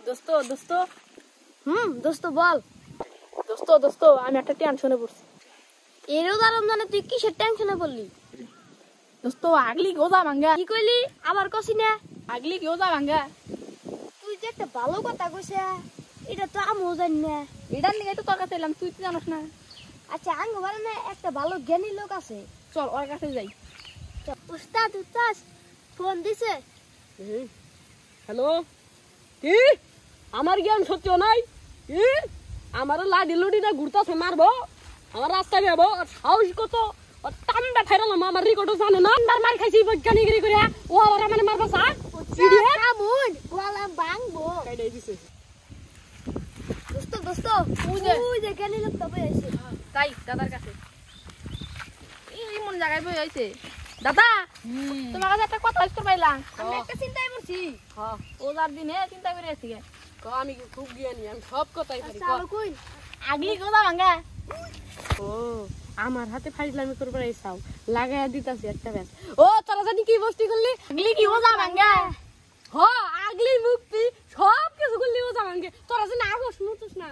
দোস্ত দোস্ত দোস্ত বল। দোস্ত দোস্ত আমি একটা টেনশনে পড়ছি। এর উদাহরণ জানে তুই কিসের টেনশনে পড়লি? দোস্ত আগলি গোজা ভাঙ্গা। কি কইলি আবার কসি না? আগলি গোজা ভাঙ্গা। তুই যে একটা ভালো কথা কইছে এটা তো আমিও জানি না। এটার নিয়ে তো তোর কাছে এলাম, তুই তো জানোস না। আচ্ছা আঙ্গ বলে না একটা ভালো জ্ঞানী লোক আছে, চল ওর কাছে যাই। উস্তাদ উস্তাদ ফোন দিছে। হ্যালো, কি আমার জ্ঞান সত্য নাই? কি আমার লাডি লুডি না ঘুরতাছে মারবো, আমার রাস্তায় যাবো, সাহস কত টান্ডা ফেরালাম, আমার রেকর্ডও জানে না। টান্ডার মার খাইছি বৈজ্ঞানিক করে, ও আবার আমার মারবা চা কামুন গোলাম ভাঙবো। কাইডাই দিছে। দোস্ত দোস্ত বুঝে। ওই যে জ্ঞানী লোক তো বইছে। তাই দাদার কাছে এই মন জায়গায় বই হইছে। দাদা তোমার কাছে একটা কথা হইতে পাইলাম। আমি একটা চিন্তায় পড়ছি। হ্যাঁ, ওজার দিনে চিন্তা করে আছি। আমি খুব জ্ঞানী, আমি সব কথাই পারি। আচ্ছা আর কই আগলি গোজা ভাঙ্গা। ও আমার হাতে ফাইজলামি করবার চাও, লাগাইয়া দিতাছি একটা ব্যাস। ও তোরা জানি কি বস্তি করলি? আগলি কি গোজা ভাঙ্গা? হ আগলি মুক্তি সব কিছু করলি ও জামানকে, তোরা জানি আগস নতুস না।